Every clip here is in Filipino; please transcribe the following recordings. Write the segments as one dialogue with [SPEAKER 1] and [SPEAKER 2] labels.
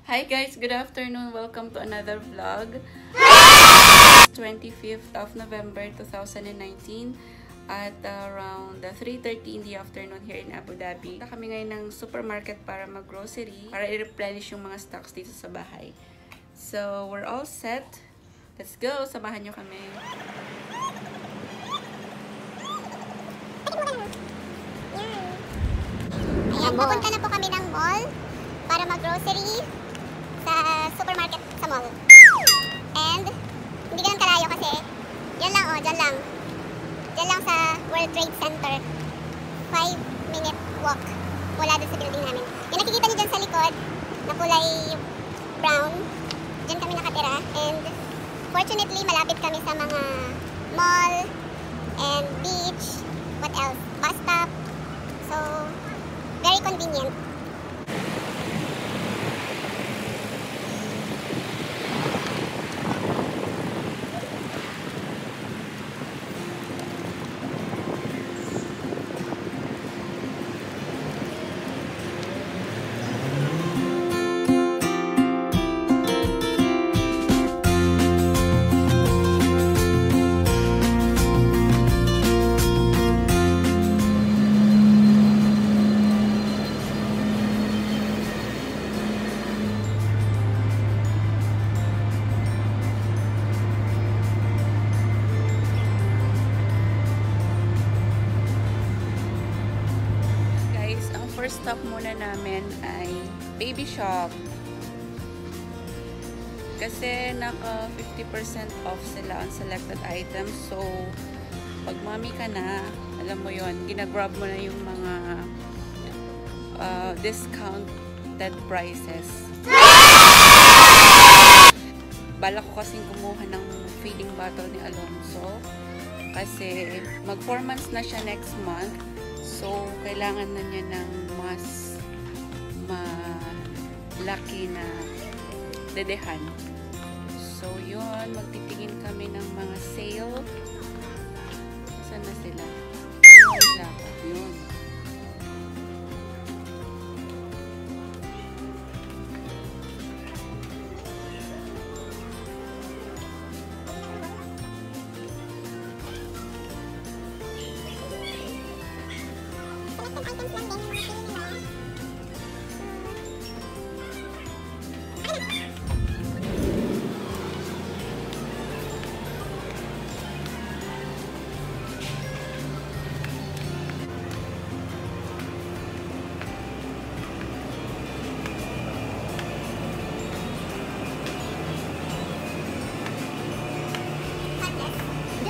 [SPEAKER 1] Hi guys, good afternoon. Welcome to another vlog. 25th of November 2019 at around 3:30 in the afternoon here in Abu Dhabi. Punta kami ngayon ng supermarket para mag-grocery, para i-replenish yung mga stocks dito sa bahay. So, we're all set. Let's go! Samahan nyo kami.
[SPEAKER 2] Ayan, papunta na po kami ng mall para mag-grocery sa supermarket sa mall. And, hindi ganun kalayo kasi, yan lang dyan lang. Dyan lang sa World Trade Center. 5-minute walk mula dun sa building namin. Yung nakikita nyo dyan sa likod, na kulay brown, dyan kami nakatira. And, fortunately, malapit kami sa mga mall and beach. What else? Bus stop. So, very convenient.
[SPEAKER 1] First stop muna namin ay baby shop. Kasi naka 50% off sila on selected items. So, pag mami ka na, alam mo yon, ginagrab mo na yung mga discounted prices. Bala ko kasing kumuha ng feeding bottle ni Alonso. Kasi mag 4 months na siya next month. So, kailangan na niya ng mas malaki na dedehan. So, yun. Magtitingin kami ng mga sale. Saan na sila? Yun.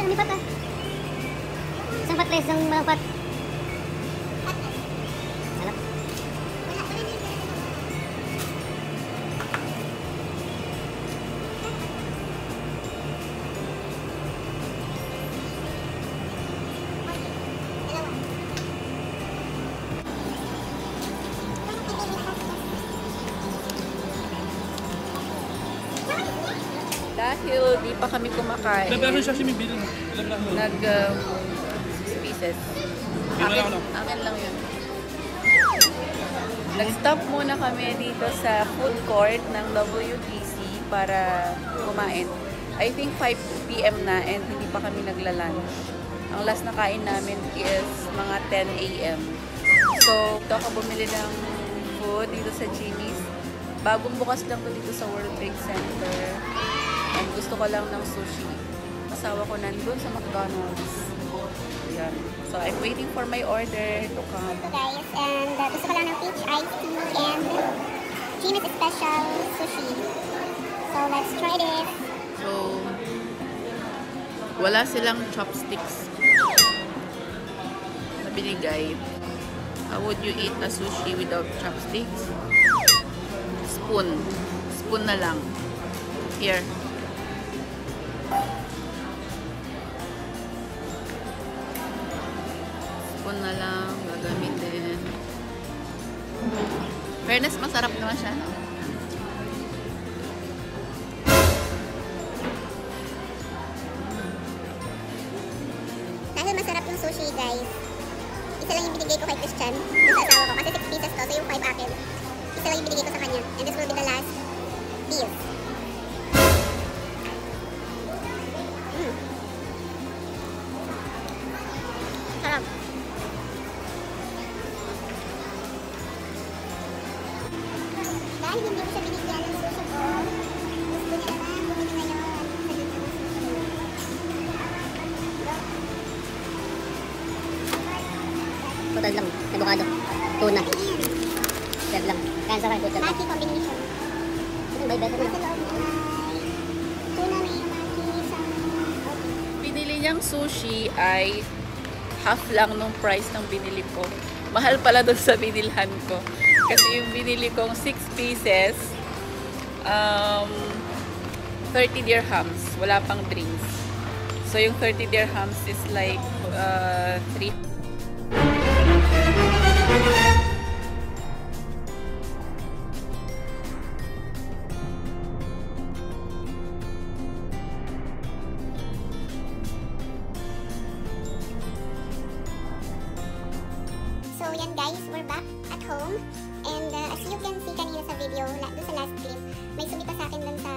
[SPEAKER 2] Lipat ah. Isang patles, isang malapat. Salap.
[SPEAKER 1] Dahil di pa kami kumakain, nag 6 pieces. Akin lang yun. Nag-stop muna kami dito sa food court ng WTC para kumain. I think 5 PM na and hindi pa kami nagla-lunch. Ang last na kain namin is mga 10 AM. So, ito ako bumili ng food dito sa Jimmy's. Bagong bukas lang to dito sa World Trade Center. And gusto ko lang ng sushi. Asawa ko nandun sa McDonald's. Yan. So, I'm waiting for my order to come.
[SPEAKER 2] So guys, and gusto ko lang ng peach iced tea and Jimmy's special sushi. So, let's try this.
[SPEAKER 1] So, wala silang chopsticks na binigay. How would you eat a sushi without chopsticks? Spoon. Spoon na lang. Here. Spoon na lang. Gagamitin. Fairness, masarap naman siya, no?
[SPEAKER 2] Dahil masarap yung sushi, guys. Isa lang yung binigay ko kay Christian. Sa asawa ko. Kasi 6 pieces to. So yung 5 akin. Isa lang yung binigay ko sa kanya. And this will be the last dahil hindi ko siya binigyan ng sushi ko, gusto niya naman bumili ngayon. Salit na ng sushi.
[SPEAKER 3] Total lang, avocado, tuna. Serve lang. Kaya sa kayo,
[SPEAKER 2] Maki combination.
[SPEAKER 3] Ito ba better
[SPEAKER 2] Nasa
[SPEAKER 3] na?
[SPEAKER 2] loob niya ay tuna may maki sa
[SPEAKER 1] Binili niyang sushi ay half lang nung price ng binili ko. Mahal pala doon sa binilhan ko. Kasi yung binili kong 6 pieces, 30 dirhams. Wala pang drinks. So yung 30 dirhams is like 3.
[SPEAKER 2] So yan guys, we're back at home. And as you can see kanina sa video, doon sa last clip, may sumita sa akin doon sa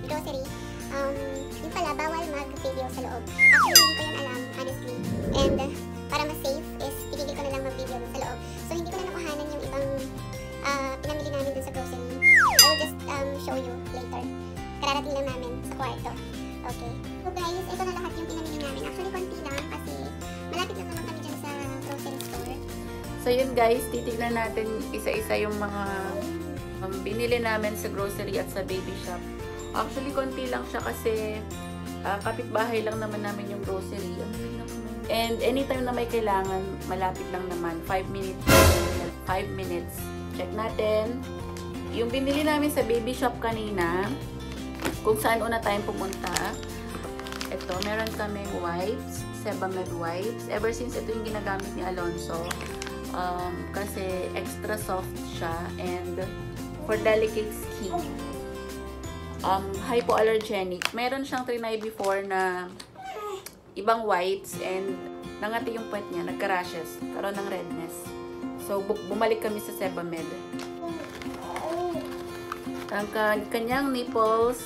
[SPEAKER 2] grocery. Yung pala, bawal mag-video sa loob. Actually, hindi ko yan alam, honestly. And para mas safe is, pinili ko na lang mag-video doon sa loob. So hindi ko na nakuhanan yung ibang pinamili namin doon sa grocery. I will just show you later. Kararating lang namin sa kwarto. Okay. So guys, ito na lahat yung pinamili namin. Actually, konti lang kasi malapit lang naman kami dyan sa grocery store.
[SPEAKER 1] So yun guys, titignan natin isa-isa yung mga binili namin sa grocery at sa baby shop. Actually, konti lang siya kasi kapitbahay lang naman namin yung grocery. And anytime na may kailangan, malapit lang naman. 5 minutes. 5 minutes. Check natin. Yung binili namin sa baby shop kanina, kung saan una tayong pumunta. Ito, meron kaming wipes. Sebamed wipes. Ever since ito yung ginagamit ni Alonso. Kasi extra soft siya and for delicate skin. Hypoallergenic. Meron siyang trinay before na ibang wipes and nangati yung puwet niya, nagka-rashes, karoon ng redness. So, bumalik kami sa Sebamed. Ang kanyang nipples,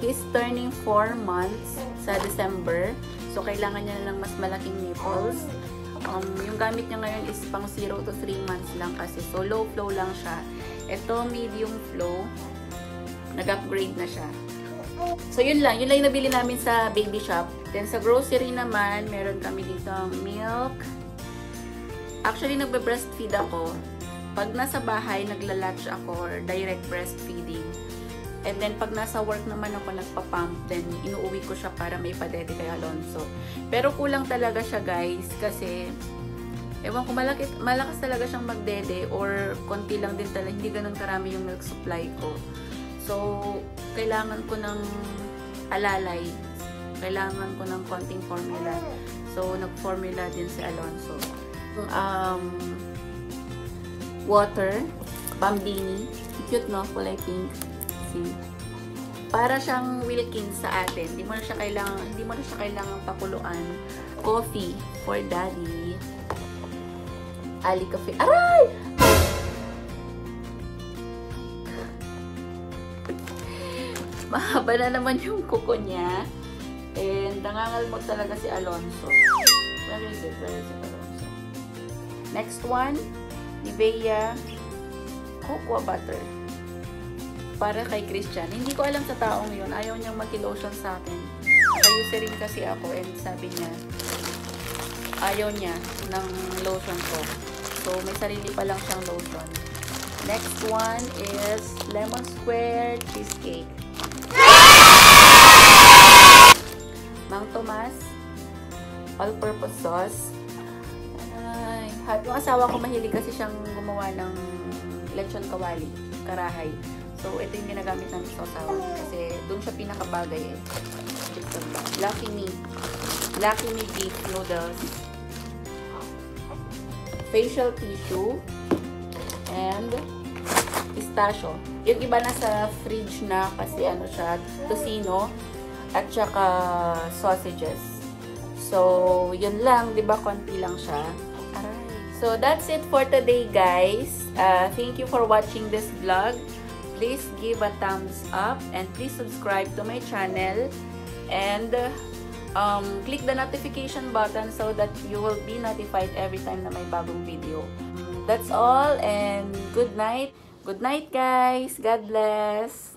[SPEAKER 1] he's turning 4 months sa December. So, kailangan niya ng mas malaking nipples. Yung gamit niya ngayon is pang 0 to 3 months lang kasi. So, low flow lang siya. Ito, medium flow. Nag-upgrade na siya. So, yun lang. Yun lang yung nabili namin sa baby shop. Then, sa grocery naman, meron kami dito milk. Actually, nagbe-breastfeed ako. Pag nasa bahay, nagla-latch ako or direct breastfeeding. And then, pag nasa work naman ako nagpa-pump, then inuuwi ko siya para may padede kay Alonso. Pero kulang talaga siya, guys, kasi ewan ko, malakas talaga siyang magdede or konti lang din talaga, hindi ganun karami yung milk supply ko. So, kailangan ko ng alalay. Kailangan ko ng konting formula. So, nag-formula din si Alonso. Water, Bambini. Cute, no? Kulay pink. See? Para siyang Wilkins sa atin. Hindi mo na siya kailangan pakuluan. Coffee for daddy. Ali Cafe. Aray! Mahaba na naman yung kuko niya. And nangangalmot talaga si Alonso. Where is it? Alonso? Next one, Nivea Cocoa Butter. Para kay Christian. Hindi ko alam sa taong yun. Ayaw niyang mag-lotion sa akin. Naka-Eucerin kasi ako and sabi niya, ayaw niya ng lotion ko. So, may sarili pa lang siyang lotion. Next one is Lemon Square Cheesecake. Mang Tomas All-Purpose Sauce. Ay, yung asawa ko mahilig kasi siyang gumawa ng lechon kawali, karahay. So, ito yung ginagamit namin sa asawa kasi doon siya pinakabagay eh. Lucky Me beef noodles. Facial tissue and pistachio. Yung iba nasa fridge na kasi ano siya, tocino at saka sausages. So, yun lang, 'di ba? Konti lang siya. Aray. So, that's it for today, guys. Thank you for watching this vlog. Please give a thumbs up and please subscribe to my channel and click the notification button so that you will be notified every time na may bagong video. That's all and good night. Good night, guys. God bless.